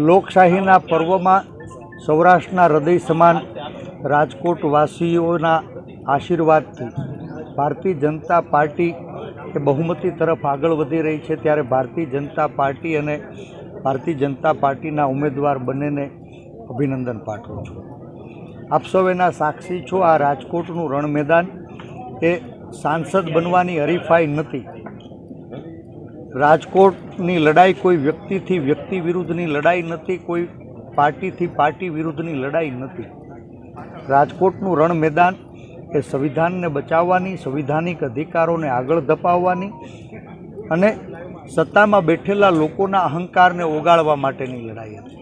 લોકશાહીના પર્વમાં સૌરાષ્ટ્રના હૃદય સમાન રાજકોટવાસીઓના આશીર્વાદથી ભારતીય જનતા પાર્ટી એ બહુમતી તરફ આગળ વધી રહી છે। ત્યારે ભારતીય જનતા પાર્ટી અને ભારતીય જનતા પાર્ટીના ઉમેદવાર બંનેને અભિનંદન પાઠવું છું। આપ સૌ એના સાક્ષી છો। આ રાજકોટનું રણ મેદાન એ સાંસદ બનવાની હરીફાઈ નથી। રાજકોટની લડાઈ કોઈ વ્યક્તિથી વ્યક્તિ વિરુદ્ધની લડાઈ નથી, કોઈ પાર્ટીથી પાર્ટી વિરુદ્ધની લડાઈ નથી। રાજકોટનું રણ મેદાન એ સંવિધાનને બચાવવાની, સંવિધાનિક અધિકારોને આગળ ધપાવવાની અને સત્તામાં બેઠેલા લોકોના અહંકારને ઓગાળવા માટેની લડાઈ હતી।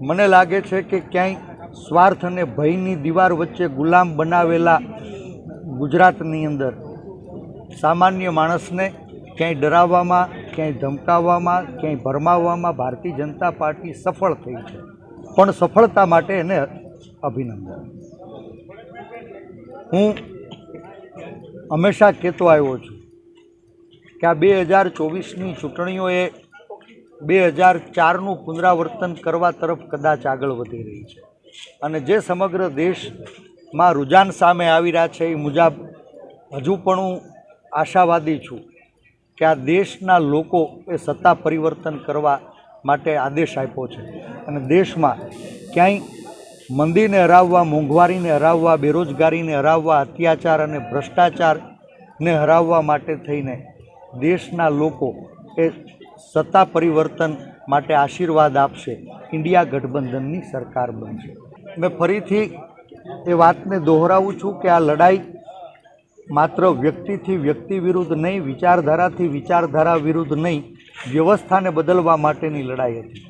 મને લાગે છે કે ક્યાંય સ્વાર્થ અને ભયની દીવાર વચ્ચે ગુલામ બનાવેલા ગુજરાતની અંદર સામાન્ય માણસને ક્યાંય ડરાવવામાં, ક્યાંય ધમકાવવામાં, ક્યાંય ભરમાવવામાં ભારતીય જનતા પાર્ટી સફળ થઈ છે। પણ સફળતા માટે એને અભિનંદન। હું હંમેશા કહેતો આવ્યો છું કે આ 2024ની ચૂંટણીઓએ 2004નું પુનરાવર્તન કરવા તરફ કદાચ આગળ વધી રહી છે અને જે સમગ્ર દેશમાં રુઝાન સામે આવી રહ્યા છે એ મુજબ હજુ પણ હું આશાવાદી છું કે આ દેશના લોકો એ સત્તા પરિવર્તન કરવા માટે આદેશ આપ્યો છે અને દેશમાં ક્યાંય મંદીને હરાવવા, મોંઘવારીને હરાવવા, બેરોજગારીને હરાવવા, અત્યાચાર અને ભ્રષ્ટાચારને હરાવવા માટે થઈને દેશના લોકો એ સત્તા પરિવર્તન માટે આશીર્વાદ આપશે। ઇન્ડિયા ગઠબંધનની સરકાર બનશે। મેં ફરીથી એ વાતને દોહરાવું છું કે આ લડાઈ માત્ર વ્યક્તિથી વ્યક્તિ વિરુદ્ધ નહીં, વિચારધારાથી વિચારધારા વિરુદ્ધ નહીં, વ્યવસ્થાને બદલવા માટેની લડાઈ હતી।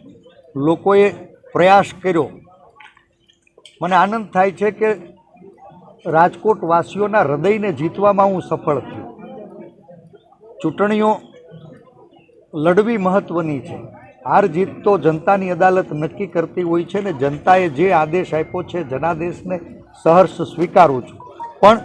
લોકોએ પ્રયાસ કર્યો। મને આનંદ થાય છે કે રાજકોટવાસીઓના હૃદયને જીતવામાં હું સફળ થયો। ચૂંટણીઓ લડવી મહત્ત્વની છે। હાર જીત તો જનતાની અદાલત નક્કી કરતી હોય છે ને જનતાએ જે આદેશ આપ્યો છે જનાદેશને સહર્ષ સ્વીકારું છું। પણ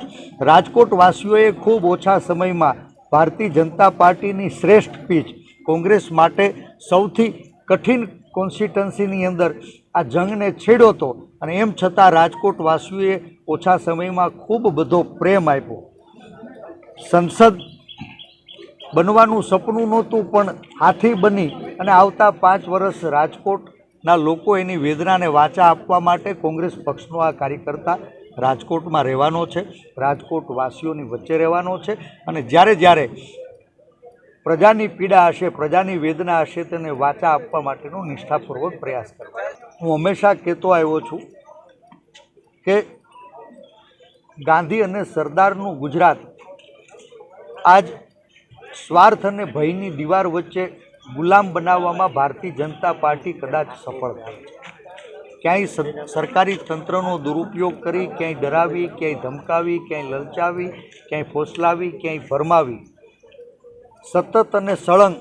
રાજકોટવાસીઓએ ખૂબ ઓછા સમયમાં ભારતીય જનતા પાર્ટીની શ્રેષ્ઠ પીચ, કોંગ્રેસ માટે સૌથી કઠિન કોન્સ્ટિટ્યુન્સીની અંદર આ જંગને છેડ્યો હતો અને એમ છતાં રાજકોટવાસીઓએ ઓછા સમયમાં ખૂબ બધો પ્રેમ આપ્યો। સંસદ બનવાનું સપનું નહોતું પણ હાથી બની અને આવતા 5 વર્ષ રાજકોટના લોકો એની વેદનાને વાચા આપવા માટે કોંગ્રેસ પક્ષનો આ કાર્યકર્તા રાજકોટમાં રહેવાનો છે, રાજકોટવાસીઓની વચ્ચે રહેવાનો છે અને જ્યારે જ્યારે પ્રજાની પીડા હશે, પ્રજાની વેદના હશે તેને વાચા આપવા માટેનો નિષ્ઠાપૂર્વક પ્રયાસ કરવા। હું હંમેશા કહેતો આવ્યો છું કે ગાંધી અને સરદારનું ગુજરાત આજ સ્વાર્થ અને ભયની દીવાર વચ્ચે ગુલામ બનાવવામાં ભારતીય જનતા પાર્ટી કદાચ સફળ થઈ છે। ક્યાંય સરકારી તંત્રનો દુરુપયોગ કરી, ક્યાંય ડરાવી, ક્યાંય ધમકાવી, ક્યાંય લલચાવી, ક્યાંય ફોસલાવી, ક્યાંય ભરમાવી, સતત અને સળંગ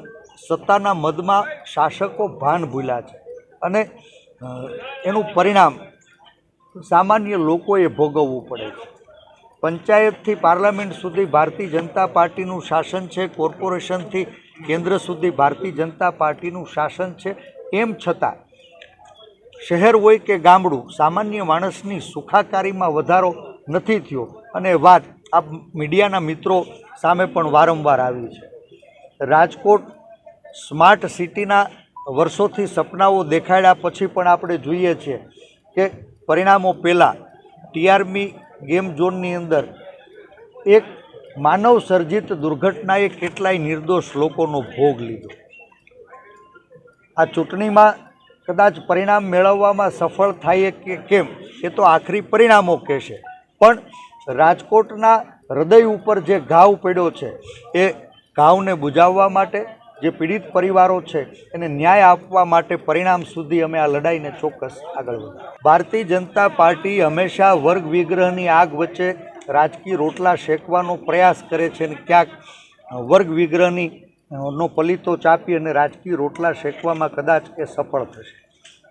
સત્તાના મદમાં શાસકો ભાન ભૂલ્યા છે અને એનું પરિણામ સામાન્ય લોકોએ ભોગવવું પડે છે। પંચાયતથી પાર્લામેન્ટ સુધી ભારતીય જનતા પાર્ટીનું શાસન છે, કોર્પોરેશનથી કેન્દ્ર સુધી ભારતીય જનતા પાર્ટીનું શાસન છે। એમ છતાં શહેર હોય કે ગામડું, સામાન્ય માણસની સુખાકારીમાં વધારો નથી થયો અને વાત આ મીડિયાના મિત્રો સામે પણ વારંવાર આવી છે। રાજકોટ સ્માર્ટ સિટીના વર્ષોથી સપનાઓ દેખાડ્યા પછી પણ આપણે જોઈએ છીએ કે પરિણામો પહેલાં ટીઆરપી ગેમ ઝોનની અંદર એક માનવ સર્જિત દુર્ઘટનાએ કેટલાય નિર્દોષ લોકોનો ભોગ લીધો। આ ચૂંટણીમાં કદાચ પરિણામ મેળવવામાં સફળ થાય કે કેમ એ તો આખરી પરિણામો કહેશે, પણ રાજકોટના હૃદય ઉપર જે ઘાવ પડ્યો છે એ ઘાવને બુઝાવવા માટે, જે પીડિત પરિવારો છે એને ન્યાય આપવા માટે પરિણામ સુધી અમે આ લડાઈને ચોક્કસ આગળ વધારીએ। ભારતીય જનતા પાર્ટી હંમેશા વર્ગ વિગ્રહની આગ વચ્ચે રાજકીય રોટલા શેકવાનો પ્રયાસ કરે છે અને ક્યાંક વર્ગ વિગ્રહની નો પલીતો ચાપી અને રાજકીય રોટલા શેકવામાં કદાચ એ સફળ થશે।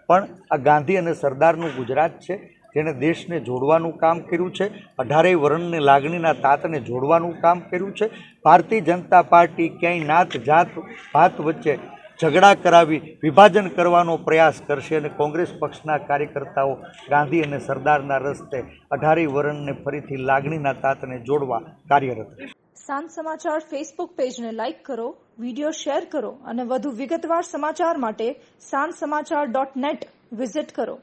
પણ આ ગાંધી અને સરદારનું ગુજરાત છે જેણે દેશને જોડવાનું કામ કર્યું છે, 18 વર્ણની લાગણીના તાતને જોડવાનું કામ કર્યું છે। ભારતીય જનતા પાર્ટી ક્યાંય નાત જાત ભાત વચ્ચે ઝઘડા કરાવી વિભાજન કરવાનો પ્રયાસ કરશે અને કોંગ્રેસ પક્ષના કાર્યકર્તાઓ ગાંધી અને સરદારના રસ્તે 18 વરણને ફરીથી લાગણીના તાતને જોડવા કાર્યરત છે. સાંજ સમાચાર ફેસબુક પેજને લાઇક કરો, વિડીયો શેર કરો અને વધુ વિગતવાર સમાચાર માટે sanssamachar.net વિઝિટ કરો.